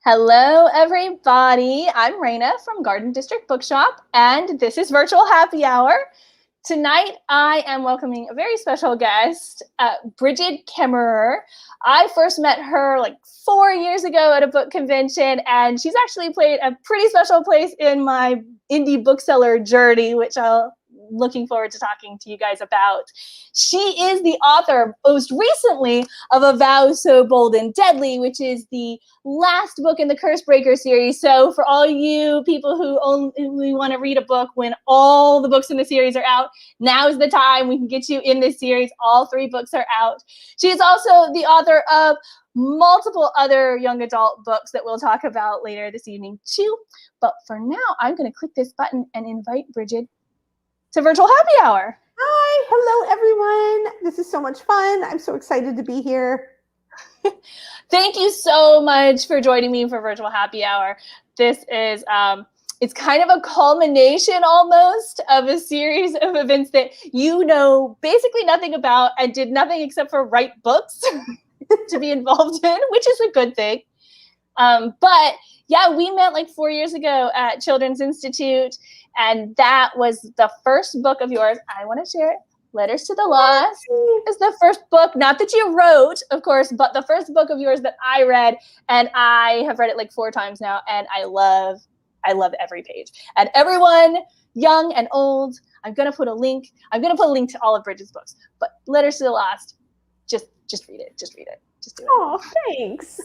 Hello, everybody. I'm Raina from Garden District Bookshop, and this is Virtual Happy Hour. Tonight, I am welcoming a very special guest, Brigid Kemmerer. I first met her like 4 years ago at a book convention, and she's actually played a pretty special place in my indie bookseller journey, which I'll looking forward to talking to you guys about. She is the author, most recently, of A Vow So Bold and Deadly, which is the last book in the Cursebreakers series. So for all you people who only want to read a book when all the books in the series are out, now's the time. We can get you in this series. All 3 books are out. She is also the author of multiple other young adult books that we'll talk about later this evening too. But for now, I'm going to click this button and invite Brigid to Virtual Happy Hour. Hi, hello everyone. This is so much fun. I'm so excited to be here. Thank you so much for joining me for Virtual Happy Hour. This is it's kind of a culmination almost of a series of events that you know basically nothing about and did nothing except for write books to be involved in, which is a good thing. But yeah, we met like 4 years ago at Children's Institute, and that was the first book of yours. I want to share it. Letters to the Lost is the first book, not that you wrote, of course, but the first book of yours that I read, and I have read it like 4 times now, and I love every page. And everyone, young and old, I'm gonna put a link to all of Brigid's books. But Letters to the Lost, just read it. Just read it. Just do it. Oh, thanks.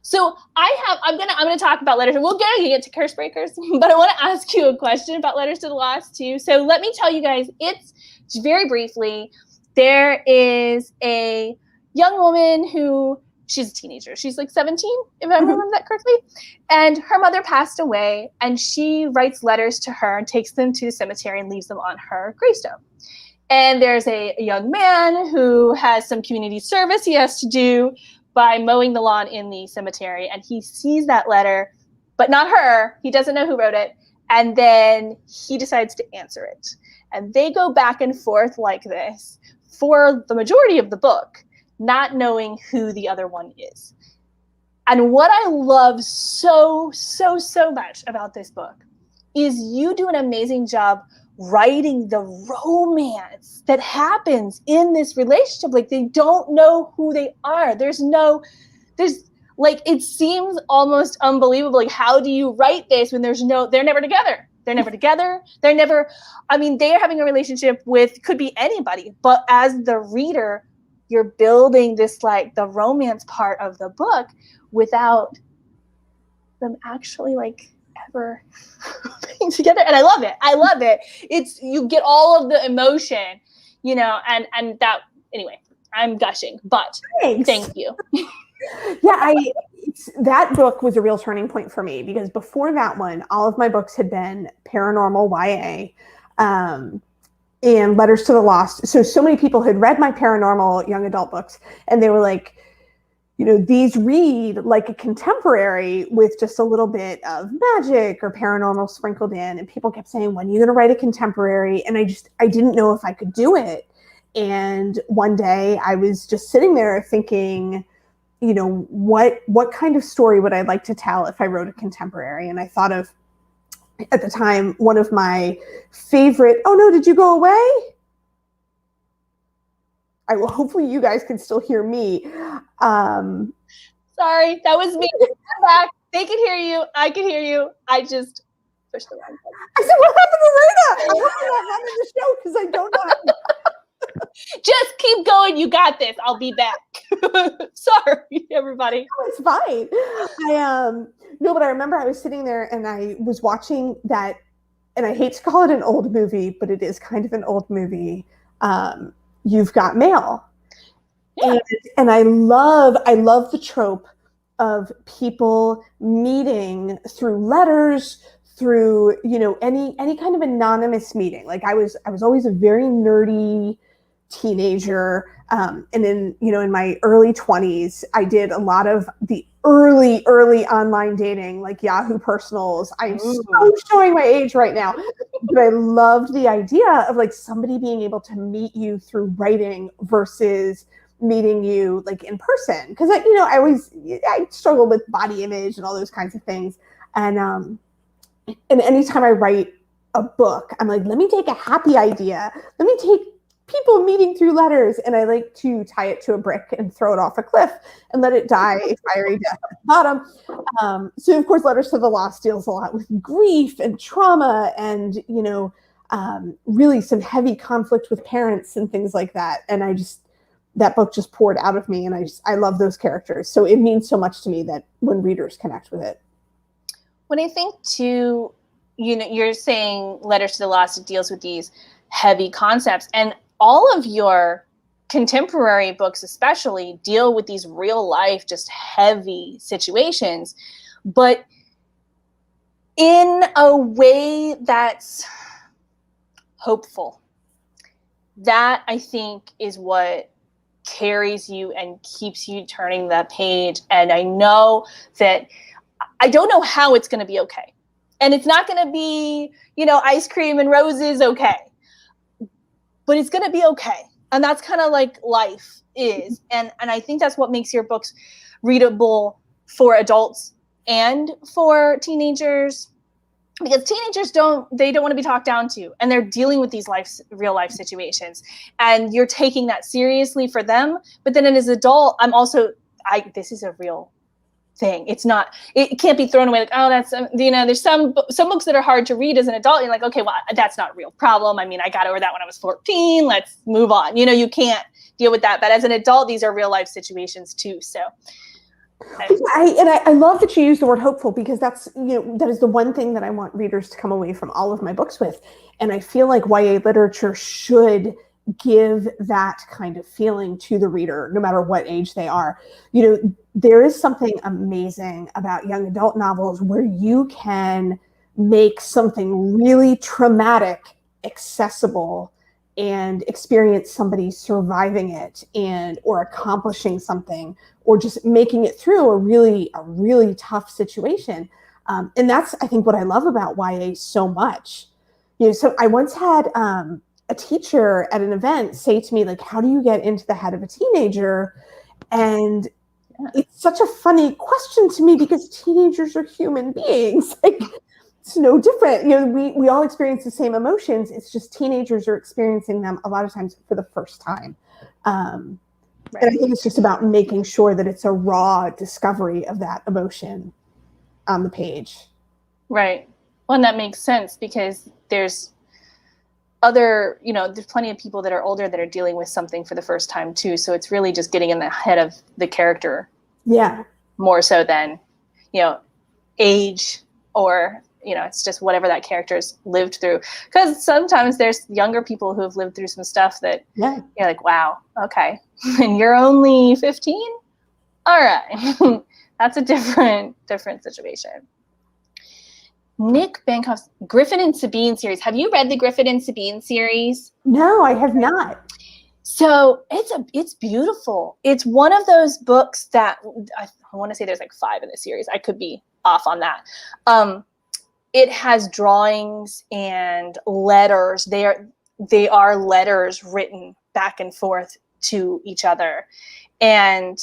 So I'm gonna talk about letters. We'll get to Cursebreakers, but I want to ask you a question about Letters to the Lost too. So let me tell you guys, it's very briefly. There is a young woman who she's a teenager. She's like 17, if I remember that correctly, and her mother passed away, and she writes letters to her and takes them to the cemetery and leaves them on her gravestone. And there's a young man who has some community service he has to do by mowing the lawn in the cemetery, and he sees that letter, but not her. He doesn't know who wrote it, and then he decides to answer it. And they go back and forth like this for the majority of the book, not knowing who the other one is. And what I love so much about this book is you do an amazing job writing the romance that happens in this relationship. Like, they don't know who they are. There's like, it seems almost unbelievable. Like, how do you write this when they're never together? They're never together. They are having a relationship with, could be anybody, but as the reader, you're building this, like, the romance part of the book without them actually, like, ever being together. And I love it. It's, you get all of the emotion, you know, and that, anyway, I'm gushing, but Thanks. Thank you. Yeah, that book was a real turning point for me, because before that one, all of my books had been paranormal YA, and Letters to the Lost. So many people had read my paranormal young adult books, and they were like, you know, these read like a contemporary with just a little bit of magic or paranormal sprinkled in. And people kept saying, when are you going to write a contemporary? And I didn't know if I could do it. And one day I was just sitting there thinking, you know, what kind of story would I like to tell if I wrote a contemporary? And I thought of, at the time, one of my favorite, oh no, did you go away? Hopefully you guys can still hear me. Sorry, that was me. I'm back. They can hear you. I can hear you. I just pushed the wrong button. I said, what happened to Raina? I hope you're not having the show, because I don't know how to... Just keep going. You got this. I'll be back. Sorry, everybody. No, it's fine. No, but I remember I was sitting there and I was watching that, and I hate to call it an old movie, but it is kind of an old movie. You've Got Mail. Yeah. And I love the trope of people meeting through letters, through, you know, any kind of anonymous meeting. Like, I was always a very nerdy teenager. And in my early 20s, I did a lot of the early online dating, like Yahoo Personals. I'm so showing my age right now, but I loved the idea of, like, somebody being able to meet you through writing versus, meeting you like in person, because I struggle with body image and all those kinds of things, and anytime I write a book, I'm like, let me take a happy idea, let me take people meeting through letters, and I like to tie it to a brick and throw it off a cliff and let it die a fiery death at the bottom. So of course, Letters to the Lost deals a lot with grief and trauma, and really some heavy conflict with parents and things like that. And that book just poured out of me, and I love those characters. So it means so much to me that when readers connect with it. When I think too, you're saying Letters to the Lost, it deals with these heavy concepts, and all of your contemporary books especially deal with these real life, just heavy situations, but in a way that's hopeful. That, I think, is what carries you and keeps you turning the page. And I know that I don't know how it's going to be okay. And it's not going to be, ice cream and roses okay. But it's going to be okay. And that's kind of like life is. And I think that's what makes your books readable for adults and for teenagers, because teenagers don't want to be talked down to, and they're dealing with these real life situations, and you're taking that seriously for them. But then as an adult, this is a real thing. It can't be thrown away like, oh, that's, there's some books that are hard to read as an adult. You're like, okay, well, that's not a real problem. I mean, I got over that when I was 14. Let's move on. You can't deal with that. But as an adult, these are real life situations too. So I love that you use the word hopeful, because that is the one thing that I want readers to come away from all of my books with. And I feel like YA literature should give that kind of feeling to the reader, no matter what age they are. There is something amazing about young adult novels where you can make something really traumatic accessible and experience somebody surviving it or accomplishing something, or just making it through a really tough situation. And that's, I think, what I love about YA so much. So I once had a teacher at an event say to me, like, how do you get into the head of a teenager? And it's such a funny question to me, because teenagers are human beings. Like, it's no different. We all experience the same emotions. It's just teenagers are experiencing them a lot of times for the first time. And I think it's just about making sure that it's a raw discovery of that emotion on the page. Right. Well, and that makes sense, because there's there's plenty of people that are older that are dealing with something for the first time too. So it's really just getting in the head of the character. Yeah. More so than, age, or, it's just whatever that character's lived through. Because sometimes there's younger people who have lived through some stuff that you're like, wow, okay. And you're only 15? All right. That's a different situation. Nick Bancroft's Griffin and Sabine series. Have you read the Griffin and Sabine series? No, I have not. So it's beautiful. It's one of those books that I want to say there's like 5 in the series. I could be off on that. It has drawings and letters. They are letters written back and forth to each other, and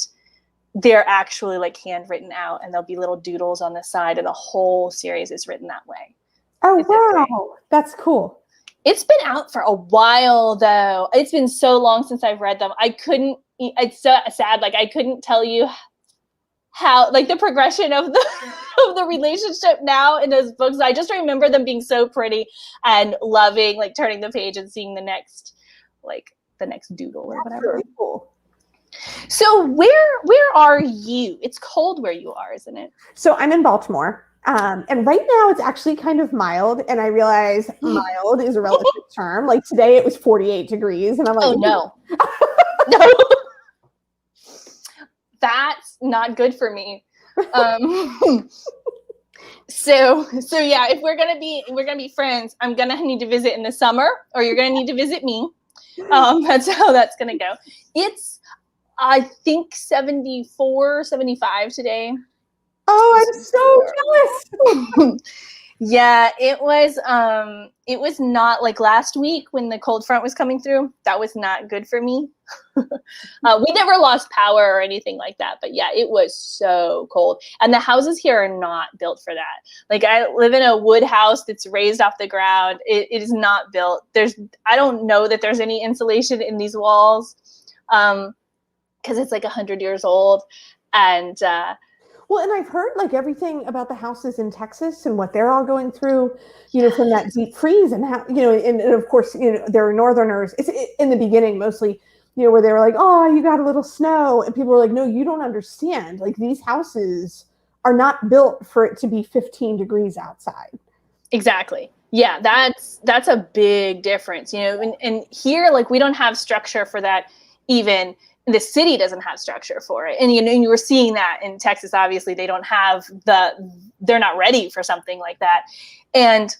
they're actually like handwritten out, and there'll be little doodles on the side, and the whole series is written that way. Oh, wow. That's cool. It's been out for a while, though. It's been so long since I've read them. It's so sad. Like, I couldn't tell you how, like, the progression of the relationship now in those books. I just remember them being so pretty and loving, like, turning the page and seeing the next doodle or whatever. That's really cool. So where are you? It's cold where you are, isn't it? So I'm in Baltimore. And right now it's actually kind of mild. And I realize mild is a relative term. Like, today it was 48 degrees. And I'm like, oh, no. No. That's not good for me. So yeah, if we're gonna be friends, I'm gonna need to visit in the summer, or you're gonna need to visit me. That's how that's gonna go. It's, I think, 74, 75 today. Oh, I'm so jealous. Yeah, it was not like last week when the cold front was coming through. That was not good for me. We never lost power or anything like that, but yeah, it was so cold. And the houses here are not built for that. Like I live in a wood house that's raised off the ground. It is not built. I don't know that there's any insulation in these walls, because it's like 100 years old. And well, and I've heard like everything about the houses in Texas and what they're all going through, from that deep freeze, and how, and of course, there are Northerners. It's in the beginning mostly, where they were like, oh, you got a little snow. And people were like, no, you don't understand. Like these houses are not built for it to be 15 degrees outside. Exactly. Yeah, that's a big difference, and here, like, we don't have structure for that. Even the city doesn't have structure for it. And, you were seeing that in Texas. Obviously they don't have they're not ready for something like that. And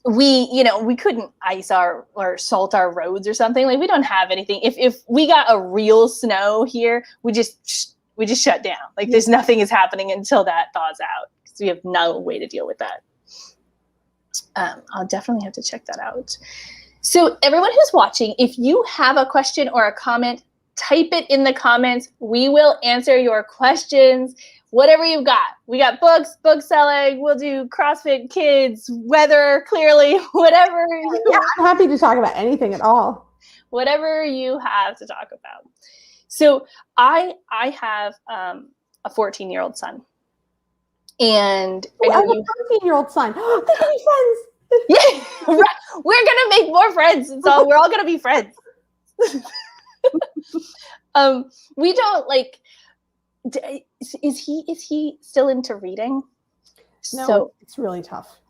we couldn't ice or salt our roads or something. Like we don't have anything. If we got a real snow here, we just shut down. Like there's nothing is happening until that thaws out, because we have no way to deal with that. I'll definitely have to check that out. So everyone who's watching, if you have a question or a comment, type it in the comments. We will answer your questions, whatever you've got. We got books, book selling, we'll do CrossFit kids, weather, clearly, whatever. Yeah, I'm happy to talk about anything at all. Whatever you have to talk about. So I have a 14-year-old son. And I have a 13-year-old son. Oh, they can be friends. Yeah, right. We're gonna make more friends, so we're all gonna be friends. We don't like. Is he still into reading? No, so it's really tough.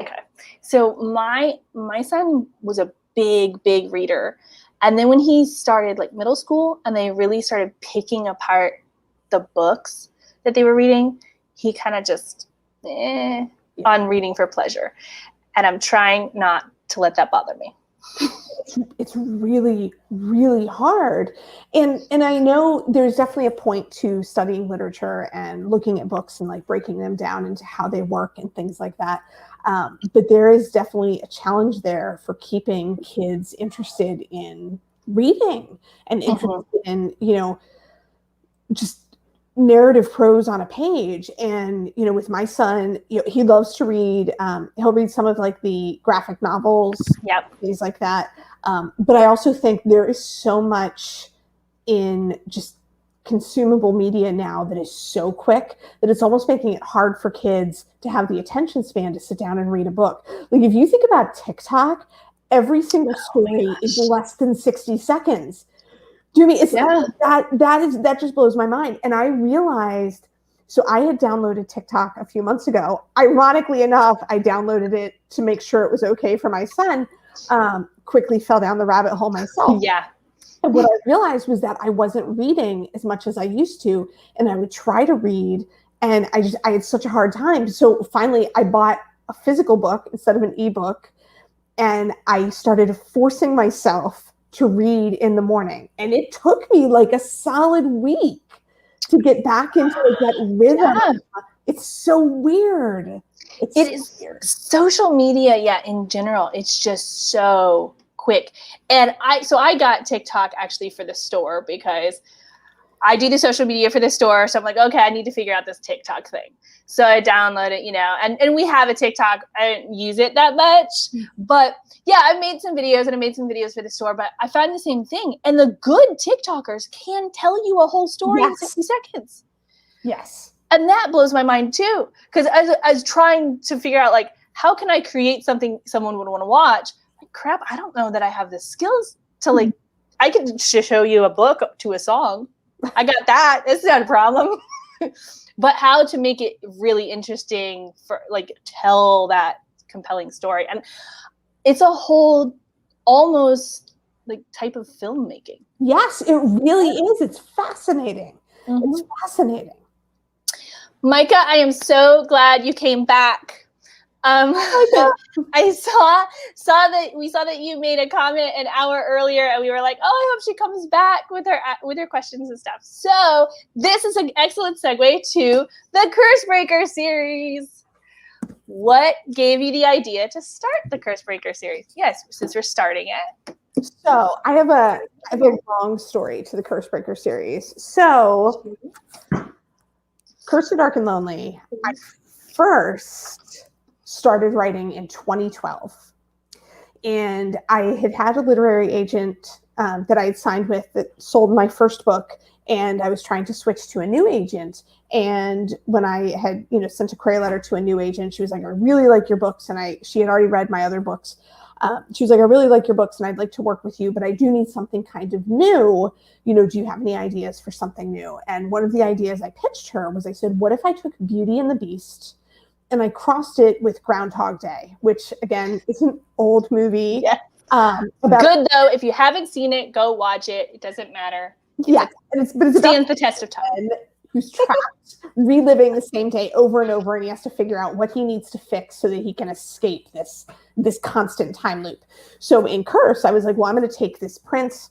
Okay, so my son was a big reader, and then when he started like middle school, and they really started picking apart the books that they were reading, he kind of just on reading for pleasure. And I'm trying not to let that bother me. It's really, really hard. And I know there's definitely a point to studying literature and looking at books and like breaking them down into how they work and things like that. But there is definitely a challenge there for keeping kids interested in reading and interested in, just narrative prose on a page. And with my son, he loves to read. He'll read some of like the graphic novels, things like that. But I also think there is so much in just consumable media now that is so quick that it's almost making it hard for kids to have the attention span to sit down and read a book. Like if you think about TikTok, every single story is less than 60 seconds. Do you mean it's that just blows my mind? And I realized, so I had downloaded TikTok a few months ago. Ironically enough, I downloaded it to make sure it was okay for my son. Quickly fell down the rabbit hole myself. Yeah. And what I realized was that I wasn't reading as much as I used to, and I would try to read, and I had such a hard time. So finally, I bought a physical book instead of an ebook, and I started forcing myself to read in the morning. And it took me like a solid week to get back into that rhythm. Yeah. It's so weird. It is weird. Social media, in general, it's just so quick. And I got TikTok actually for the store, because I do the social media for the store. So I'm like, okay, I need to figure out this TikTok thing. So I download it, and we have a TikTok. I don't use it that much, but yeah, I've made some videos, and I made some videos for the store, but I found the same thing. And the good TikTokers can tell you a whole story in 60 seconds. Yes. And that blows my mind too. Because I was trying to figure out, like, how can I create something someone would want to watch? Like, crap, I don't know that I have the skills to, like, I could show you a book to a song. I got that. It's not a problem. But how to make it really interesting for, like, tell that compelling story. And it's a whole almost like type of filmmaking. Yes, it really is. It's fascinating. It's fascinating. Micah, I am so glad you came back. I saw that you made a comment an hour earlier, and we were like, oh, I hope she comes back with her questions and stuff. So this is an excellent segue to the Cursebreaker series. what gave you the idea to start the Cursebreaker series? Yes, since we're starting it. So I have a long story to the Cursebreaker series. So Curse of Dark and Lonely, I first started writing in 2012. And I had a literary agent that I had signed with that sold my first book, and I was trying to switch to a new agent. And when I had, sent a query letter to a new agent, she was like, I really like your books. And she had already read my other books. She was like, I really like your books and I'd like to work with you, but I do need something kind of new. Do you have any ideas for something new? And one of the ideas I pitched her was, I said, what if I took Beauty and the Beast and I crossed it with Groundhog Day, which again is an old movie. Yeah. Good though. If you haven't seen it, go watch it. It doesn't matter. It stands the test of time. Who's trapped, reliving the same day over and over, and he has to figure out what he needs to fix so that he can escape this constant time loop. So in Curse, I was like, well, I'm going to take this prince,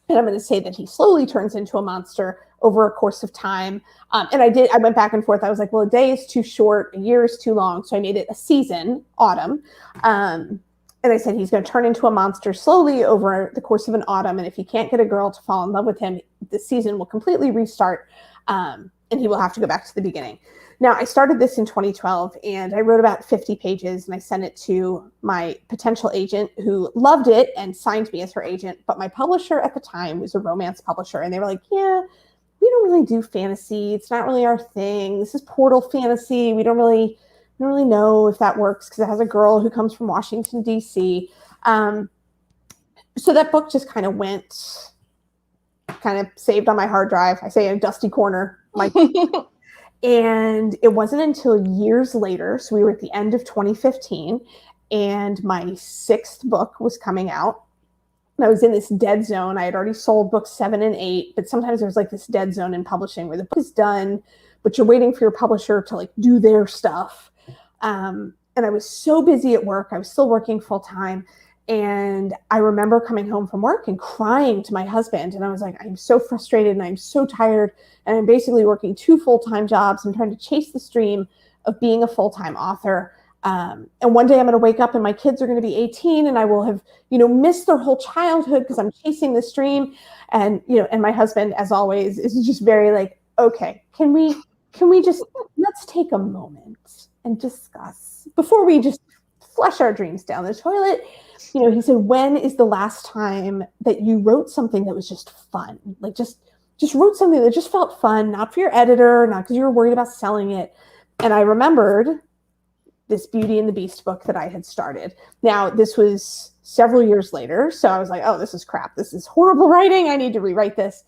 and I'm going to say that he slowly turns into a monster over a course of time. And I went back and forth. I was like, well, a day is too short, a year is too long. So I made it a season, autumn. And I said, he's going to turn into a monster slowly over the course of an autumn. And if he can't get a girl to fall in love with him, the season will completely restart. And he will have to go back to the beginning. Now, I started this in 2012, and I wrote about 50 pages, and I sent it to my potential agent, who loved it and signed me as her agent. But my publisher at the time was a romance publisher, and they were like, yeah, we don't really do fantasy. It's not really our thing. This is portal fantasy. We don't really know if that works because it has a girl who comes from Washington, D.C. So that book just kind of saved on my hard drive. I say in a dusty corner. And it wasn't until years later, so we were at the end of 2015, and my 6th book was coming out. And I was in this dead zone. I had already sold books 7 and 8, but sometimes there's like this dead zone in publishing where the book is done, but you're waiting for your publisher to like do their stuff. And I was so busy at work. I was still working full time. And I remember coming home from work and crying to my husband. And I was like, I'm so frustrated and I'm so tired. And I'm basically working 2 full-time jobs. I'm trying to chase the stream of being a full-time author. And one day I'm going to wake up and my kids are going to be 18 and I will have, missed their whole childhood because I'm chasing the stream. And, and my husband, as always, is just very like, okay, can we just, let's take a moment and discuss before we just flush our dreams down the toilet. He said, when is the last time that you wrote something that was just fun? Like just wrote something that just felt fun, not for your editor, not because you were worried about selling it. And I remembered this Beauty and the Beast book that I had started. Now, this was several years later. So I was like, oh, this is crap. This is horrible writing. I need to rewrite this.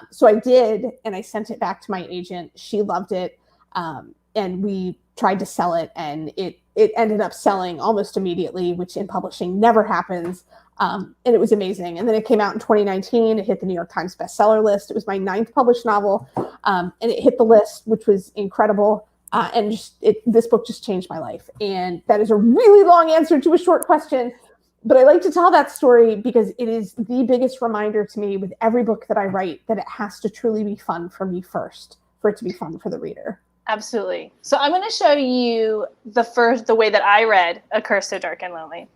So I did, and I sent it back to my agent. She loved it. And we tried to sell it, and it ended up selling almost immediately, which in publishing never happens. And it was amazing. And then it came out in 2019. It hit the New York Times bestseller list. It was my 9th published novel. And it hit the list, which was incredible. And this book just changed my life. And that is a really long answer to a short question. But I like to tell that story because it is the biggest reminder to me with every book that I write that it has to truly be fun for me first, for it to be fun for the reader. Absolutely. So I'm going to show you the way that I read A Curse So Dark and Lonely.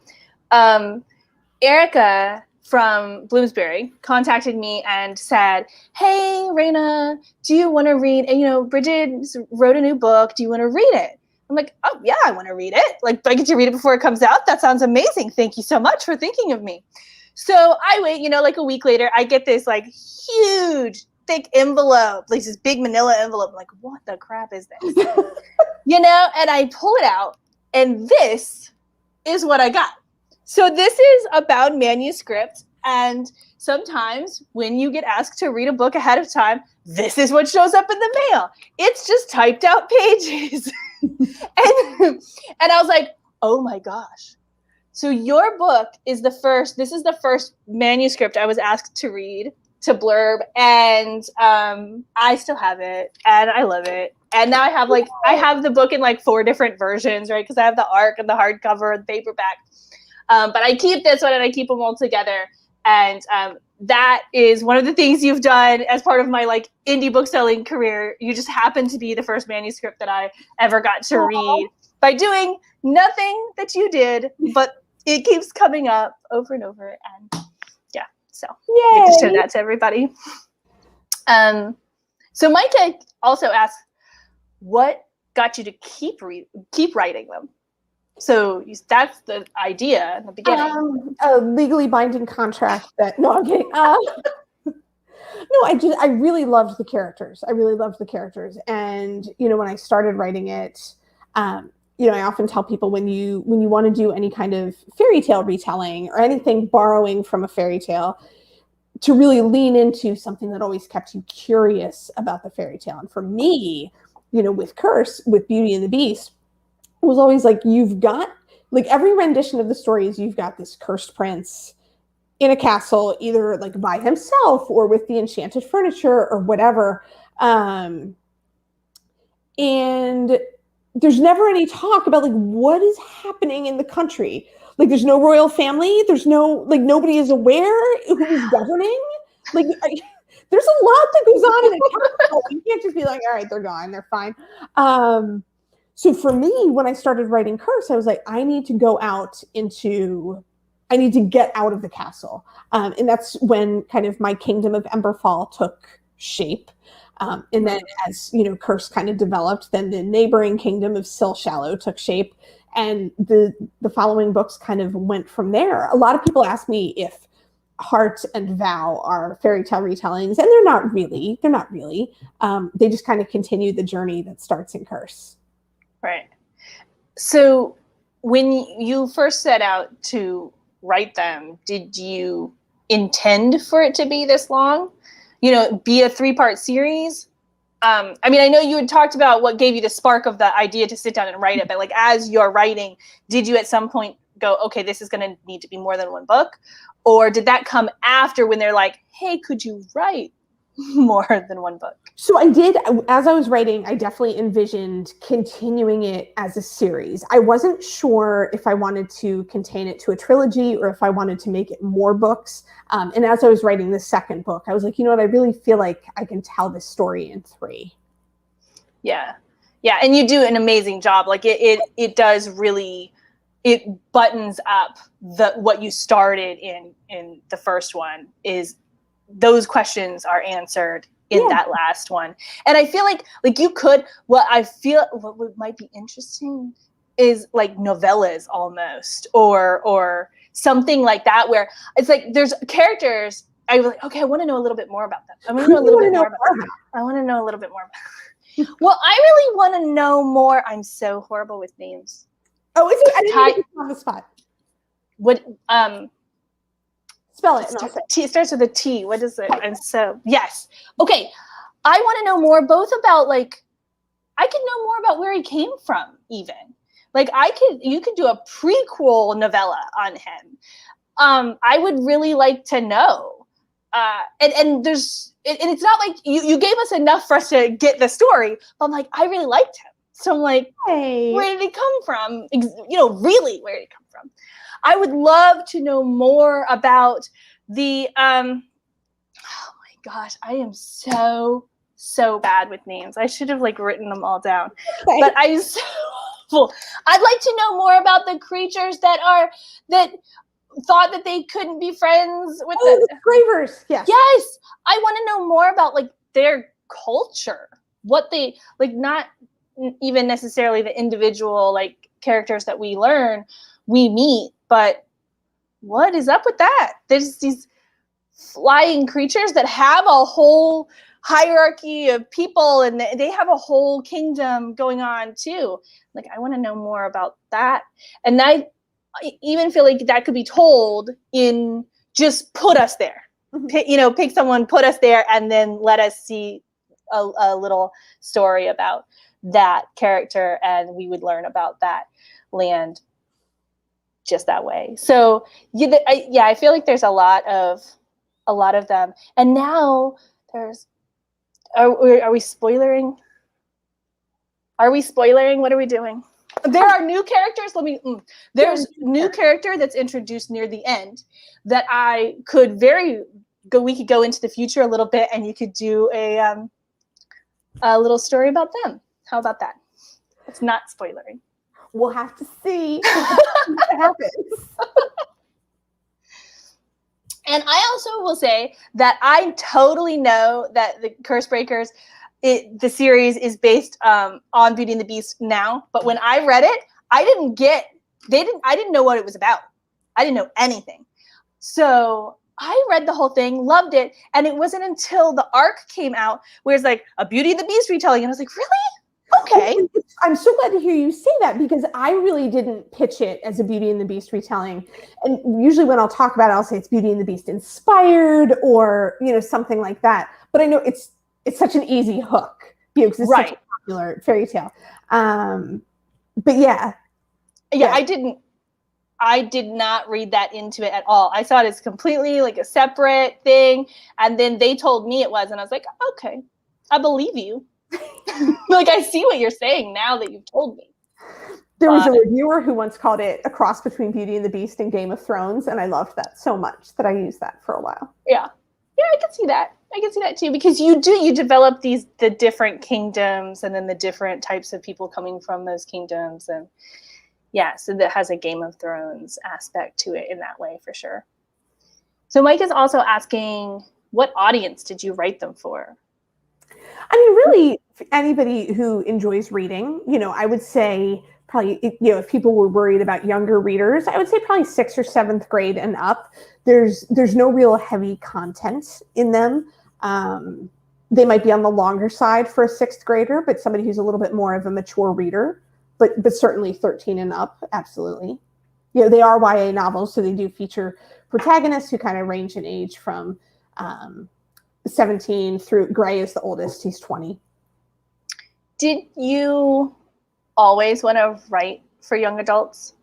Erica from Bloomsbury contacted me and said, hey, Raina, do you want to read, Brigid wrote a new book. Do you want to read it? I'm like, oh, yeah, I want to read it. Like, do I get to read it before it comes out? That sounds amazing. Thank you so much for thinking of me. So I wait, like a week later, I get this like huge, thick envelope, like this big manila envelope. I'm like, what the crap is this? And I pull it out, and this is what I got. So this is a bound manuscript, and sometimes when you get asked to read a book ahead of time, this is what shows up in the mail. It's just typed out pages. and I was like, oh my gosh. So your book is this is the first manuscript I was asked to read, to blurb, and I still have it, and I love it. And now I have the book in like 4 different versions, right? Because I have the ARC and the hardcover and the paperback. But I keep this one and I keep them all together. And that is one of the things you've done as part of my like indie book selling career. You just happen to be the first manuscript that I ever got to read. by doing nothing that you did, but it keeps coming up over and over. And yeah, so I get to show that to everybody. So Micah also asked, what got you to keep writing them? So that's the idea in the beginning. A legally binding contract that, no, I'm kidding. No, I really loved the characters. And, when I started writing it, I often tell people when you want to do any kind of fairy tale retelling or anything borrowing from a fairy tale, to really lean into something that always kept you curious about the fairy tale. And for me, with Beauty and the Beast, it was always like, you've got, like, every rendition of the story is you've got this cursed prince in a castle, either like by himself or with the enchanted furniture or whatever. And there's never any talk about like what is happening in the country. Like, there's no royal family. There's no, like, nobody is aware who's governing. Like, there's a lot that goes on in a castle. You can't just be like, all right, they're gone, they're fine. So for me, when I started writing Curse, I was like, I need to get out of the castle. And that's when kind of my kingdom of Emberfall took shape. And then as, Curse kind of developed, then the neighboring kingdom of Silshallow took shape. And the following books kind of went from there. A lot of people ask me if Heart and Vow are fairy tale retellings, and they're not really. They just kind of continue the journey that starts in Curse. Right. So when you first set out to write them, did you intend for it to be this long? Be a 3-part series? I know you had talked about what gave you the spark of the idea to sit down and write it, but like, as you're writing, did you at some point go, okay, this is going to need to be more than one book? Or did that come after, when they're like, hey, could you write more than one book? So I did, as I was writing, I definitely envisioned continuing it as a series. I wasn't sure if I wanted to contain it to a trilogy or if I wanted to make it more books. And as I was writing the second book, I was like, you know what, I really feel like I can tell this story in 3. Yeah. Yeah. And you do an amazing job. Like it does really, it buttons up what you started in the first one. Is those questions are answered in that last one. And I feel like you could, what might be interesting is like novellas almost, or something like that, where it's like, there's characters, I was like, okay, I want to know a little bit more about them. I want to know a little bit more about them. I want to know a little bit more about them. Well, I really want to know more. I'm so horrible with names. Oh, is it? I didn't put you on the spot. What, spell it. It starts with a T. What is it? And so, yes. Okay. I want to know more, both about, like, I could know more about where he came from, even. Like, you could do a prequel novella on him. I would really like to know. And it's not like you gave us enough for us to get the story, but I'm like, I really liked him. So I'm like, hey, where did he come from? Really, where did he come from? I would love to know more about the, oh my gosh, I am so bad with names. I should have written them all down, but I'm so full. I'd like to know more about the creatures that thought that they couldn't be friends with the Gravers. Yes. Yes. I want to know more about their culture, what they not even necessarily the individual characters that we meet, but what is up with that? There's these flying creatures that have a whole hierarchy of people, and they have a whole kingdom going on too. I want to know more about that. And I even feel like that could be told in just put us there. Mm-hmm. Pick someone, put us there, and then let us see a little story about that character, and we would learn about that land just that way. So I feel like there's a lot of them, and now there's. Are we spoilering? Are we spoilering? What are we doing? There are new characters. There's new character that's introduced near the end that we could go into the future a little bit, and you could do a little story about them. How about that? It's not spoilering. we'll have to see what happens. And I also will say that I totally know that the Cursebreakers, the series is based on Beauty and the Beast now. But when I read it, I didn't know what it was about. I didn't know anything. So I read the whole thing, loved it. And it wasn't until the arc came out where it's like a Beauty and the Beast retelling. And I was like, really? Okay. I'm so glad to hear you say that, because I really didn't pitch it as a Beauty and the Beast retelling. And usually when I'll talk about it, I'll say it's Beauty and the Beast inspired, or, you know, something like that. But I know it's such an easy hook, you know, because it's such a popular fairy tale. But yeah. I did not read that into it at all. I saw it as completely like a separate thing. And then they told me it was, and I was like, okay, I believe you. Like, I see what you're saying now that you've told me. There was a reviewer who once called it a cross between Beauty and the Beast and Game of Thrones, and I loved that so much that I used that for a while. Yeah, I can see that. I can see that too, because you develop the different kingdoms, and then the different types of people coming from those kingdoms, and yeah, so that has a Game of Thrones aspect to it in that way for sure. So Mike is also asking, what audience did you write them for? I mean, really, anybody who enjoys reading, you know, I would say probably, you know, if people were worried about younger readers, I would say probably 6th or 7th grade and up. There's no real heavy content in them. They might be on the longer side for a 6th grader, but somebody who's a little bit more of a mature reader, but certainly 13 and up, absolutely. You know, they are YA novels, so they do feature protagonists who kind of range in age from 17 through, Gray is the oldest, he's 20. Did you always want to write for young adults?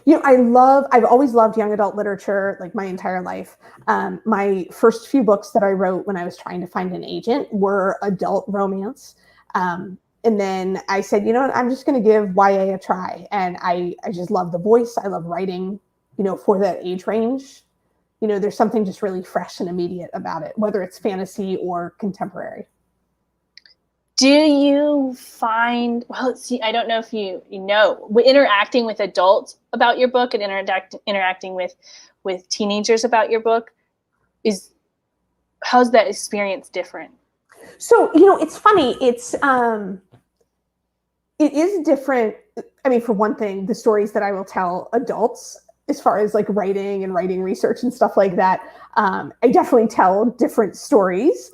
You know, I've always loved young adult literature, like my entire life. My first few books that I wrote when I was trying to find an agent were adult romance. And then I said, you know what, I'm just going to give YA a try. And I just love the voice. I love writing, you know, for that age range. You know, there's something just really fresh and immediate about it, whether it's fantasy or contemporary. Do you find, well, see, I don't know if you know, interacting with adults about your book and interacting with teenagers about your book, how's that experience different? So, you know, it's funny. It is different. I mean, for one thing, the stories that I will tell adults, as far as like writing and writing research and stuff like that, I definitely tell different stories.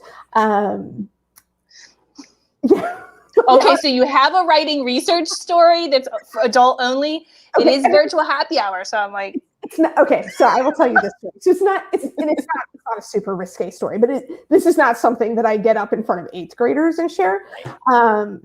Yeah. Okay, so you have a writing research story that's for adult only. Okay. It is virtual happy hour, so I'm like, it's not okay. So I will tell you this story. So it's not a super risque story, but this is not something that I get up in front of 8th graders and share. So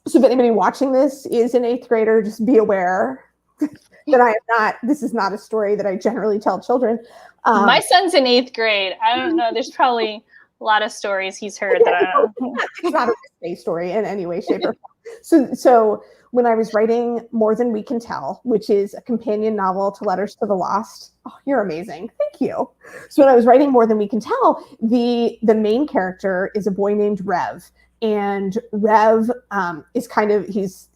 if anybody watching this is an 8th grader, just be aware that I am not. This is not a story that I generally tell children. My son's in 8th grade. I don't know. There's probably a lot of stories he's heard that I don't know. It's not a risque story in any way, shape, or form. So when I was writing More Than We Can Tell, which is a companion novel to Letters to the Lost, oh, you're amazing. Thank you. So when I was writing More Than We Can Tell, the main character is a boy named Rev. And Rev he's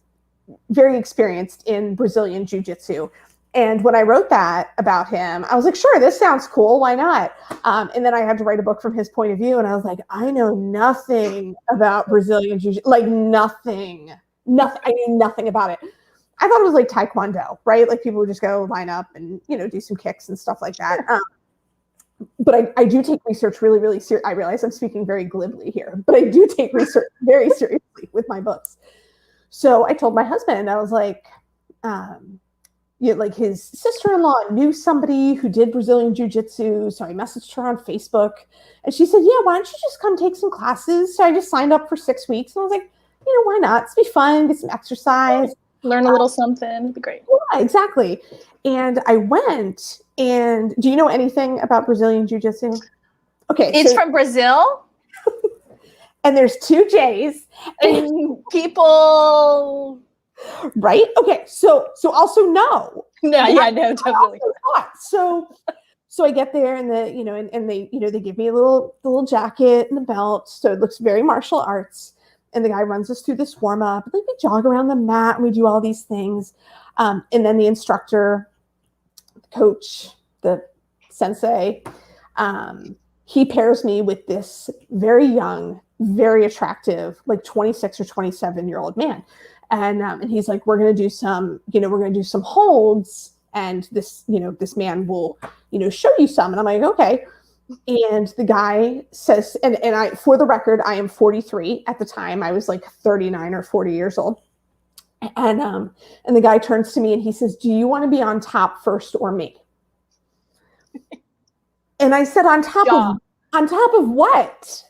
very experienced in Brazilian Jiu-Jitsu. And when I wrote that about him, I was like, sure, this sounds cool. Why not? And then I had to write a book from his point of view. And I was like, I know nothing about Brazilian Jiu-Jitsu, like nothing. I knew nothing about it. I thought it was like Taekwondo, right? Like people would just go line up and, you know, do some kicks and stuff like that. But I do take research really, really seriously. I realize I'm speaking very glibly here, but I do take research very seriously with my books. So I told my husband, I was like, like his sister-in-law knew somebody who did Brazilian Jiu-Jitsu. So I messaged her on Facebook and she said, yeah, why don't you just come take some classes? So I just signed up for 6 weeks and I was like, you know, why not? It's be fun, get some exercise. Learn a little something. It'd be great. Yeah, exactly. And I went, and do you know anything about Brazilian Jiu-Jitsu? Okay. It's from Brazil? And there's 2 J's. And people... Right? Okay. So also no. No, yeah, no, totally. So I get there and and they, they give me a little jacket and a belt. So it looks very martial arts. and the guy runs us through this warm up. Like we jog around the mat and we do all these things. And then the instructor, coach, the sensei, he pairs me with this very young, very attractive, like 26 or 27-year-old man. And he's like, we're going to do some holds, and this man will, show you some. And I'm like, okay. And the guy says, and I, for the record, I am 43 at the time. I was like 39 or 40 years old. And the guy turns to me and he says, do you want to be on top first or me? And I said, on top of what?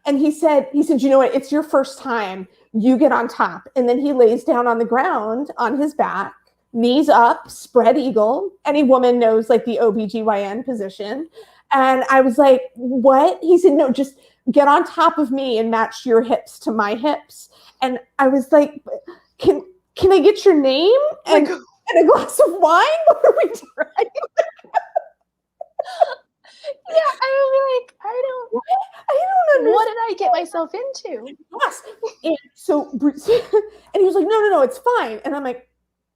And he said, you know what? It's your first time. You get on top. And then he lays down on the ground on his back, knees up, spread eagle. Any woman knows like the OBGYN position. And I was like, what? He said, no, just get on top of me and match your hips to my hips. And I was like, can I get your name and a glass of wine? What are we doing? Yeah, I would be like, I don't understand. What did I get myself into? Yes. And so, and he was like, no, it's fine. And I'm like,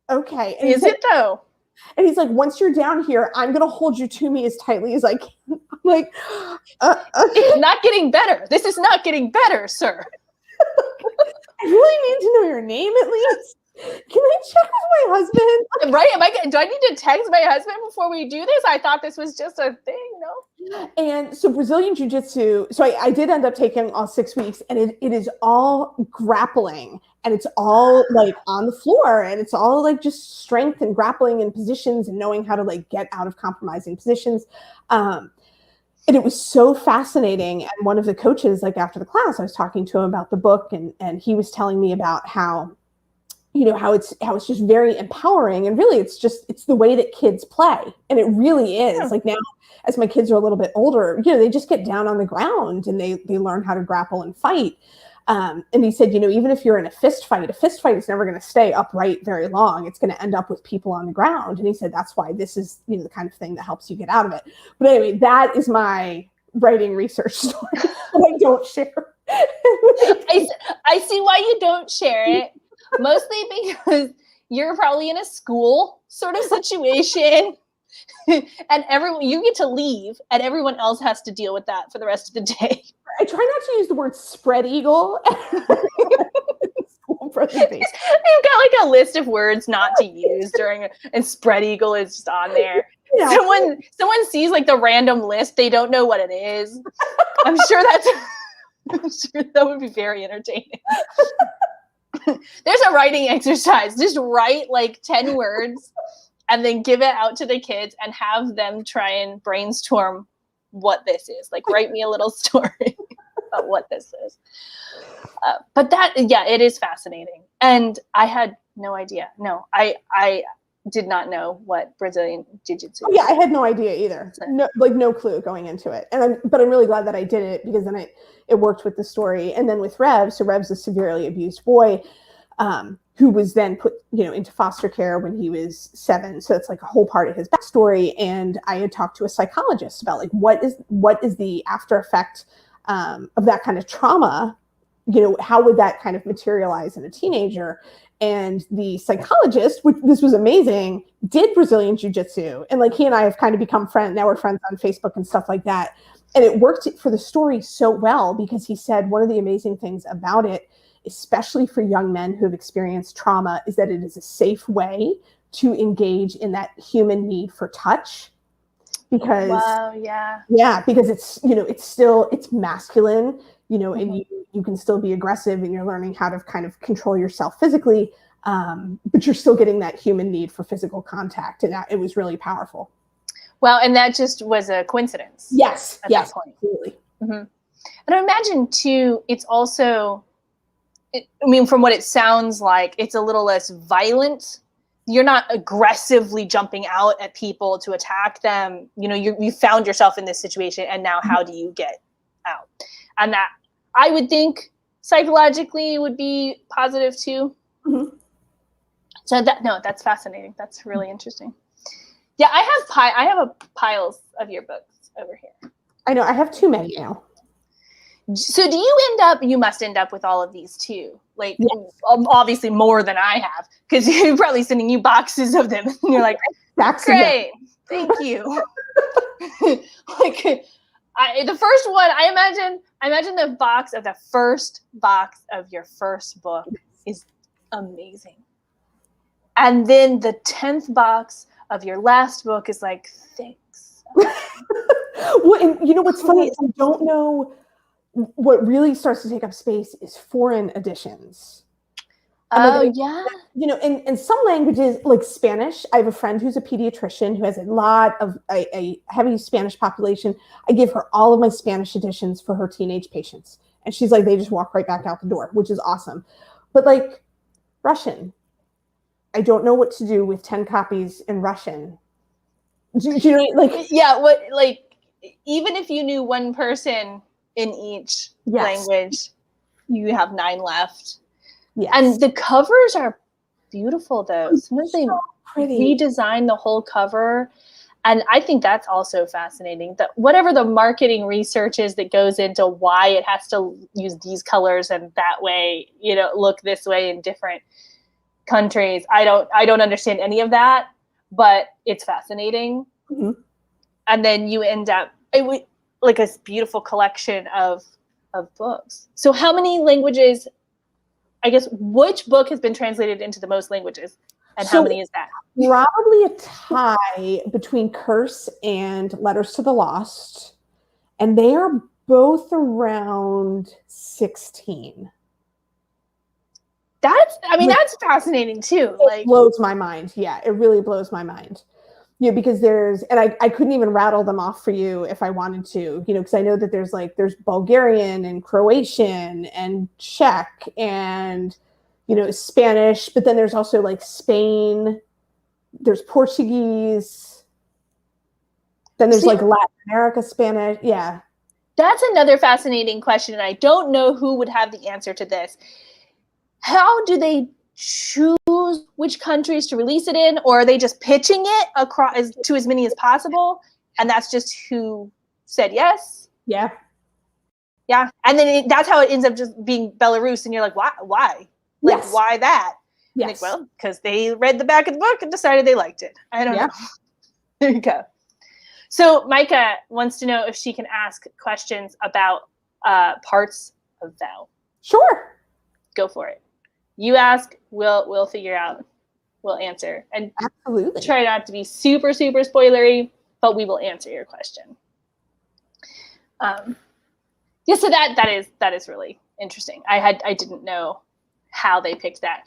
okay. And is it though? And he's like, once you're down here, I'm going to hold you to me as tightly as I can. I'm like, okay. It's not getting better. This is not getting better, sir. I really need to know your name at least. Can I check with my husband? Right? Do I need to text my husband before we do this? I thought this was just a thing. No. And so Brazilian Jiu-Jitsu, so I did end up taking all 6 weeks, and it is all grappling, and it's all like on the floor, and it's all like just strength and grappling and positions and knowing how to like get out of compromising positions. And it was so fascinating. And one of the coaches, like after the class, I was talking to him about the book, and he was telling me about how it's just very empowering. And really it's the way that kids play. And it really is. Yeah. Like now, as my kids are a little bit older, they just get down on the ground and they learn how to grapple and fight. And he said, even if you're in a fist fight is never going to stay upright very long. It's going to end up with people on the ground. And he said, that's why this is, the kind of thing that helps you get out of it. But anyway, that is my writing research story that I don't share. I see why you don't share it. Mostly because you're probably in a school sort of situation and you get to leave and everyone else has to deal with that for the rest of the day. I try not to use the word spread eagle. You've got like a list of words not to use and spread eagle is just on there. Yeah. Someone sees like the random list, they don't know what it is. I'm sure that would be very entertaining. There's a writing exercise. Just write like 10 words and then give it out to the kids and have them try and brainstorm what this is. Like, write me a little story about what this is. But it is fascinating. And I had no idea. No, I did not know what Brazilian Jiu-Jitsu was. Yeah, I had no idea either. No clue going into it. But I'm really glad that I did it, because then it worked with the story. And then with Rev, so Rev's a severely abused boy who was then put, into foster care when he was 7. So it's like a whole part of his backstory. And I had talked to a psychologist about like, what is the after effect of that kind of trauma? How would that kind of materialize in a teenager? And the psychologist, which this was amazing, did Brazilian Jiu-Jitsu. And like he and I have kind of become friends. Now we're friends on Facebook and stuff like that. And it worked for the story so well, because he said one of the amazing things about it, especially for young men who have experienced trauma, is that it is a safe way to engage in that human need for touch. Because because it's masculine, and you can still be aggressive, and you're learning how to kind of control yourself physically, but you're still getting that human need for physical contact, and it was really powerful. Well, and that just was a coincidence. Yes, at that point. Absolutely. Mm-hmm. And I imagine too, it's also, from what it sounds like, it's a little less violent. You're not aggressively jumping out at people to attack them. You found yourself in this situation, and now how do you get out? And that, I would think, psychologically would be positive too. Mm-hmm. So that's fascinating. That's really interesting. Yeah, I have piles of your books over here. I know, I have too many now. So do you must end up with all of these too. Like, yes. Obviously more than I have, because you're probably sending you boxes of them. And you're like, great, thank you. Like, the first one, I imagine the box of the first box of your first book is amazing. And then the 10th box of your last book is like, thanks. Well, and you know what's funny is I don't know. What really starts to take up space is foreign editions. Oh, yeah. You know, in some languages, like Spanish, I have a friend who's a pediatrician who has a lot of a heavy Spanish population. I give her all of my Spanish editions for her teenage patients. And she's like, they just walk right back out the door, which is awesome. But like Russian, I don't know what to do with 10 copies in Russian. Do you know, like, yeah, even if you knew one person in each language, you have 9 left. Yes. And the covers are beautiful, though. Sometimes they redesign the whole cover. And I think that's also fascinating. That whatever the marketing research is that goes into why it has to use these colors and that way, you know, look this way in different countries. I don't understand any of that, but it's fascinating. Mm-hmm. And then you end up like a beautiful collection of books. So how many languages, I guess, which book has been translated into the most languages, and how many is that? Probably a tie between Curse and Letters to the Lost, and they are both around 16. That's fascinating too. It blows my mind. Yeah, it really blows my mind. Yeah, because I couldn't even rattle them off for you if I wanted to, you know, because I know that there's Bulgarian and Croatian and Czech and, you know, Spanish, but then there's also like Spain, there's Portuguese, then there's like Latin America Spanish. Yeah. That's another fascinating question. And I don't know who would have the answer to this. How do they choose which countries to release it in, or are they just pitching it across to as many as possible, and that's just who said yes? Yeah, and then that's how it ends up just being Belarus, and you're like, why? Like, yes. Why that? Yes. Like, well, because they read the back of the book and decided they liked it. I don't know. There you go. So Micah wants to know if she can ask questions about parts of Vow. Sure, go for it. You ask, we'll figure out, we'll answer. And absolutely try not to be super, super spoilery, but we will answer your question. So that is really interesting. I didn't know how they picked that.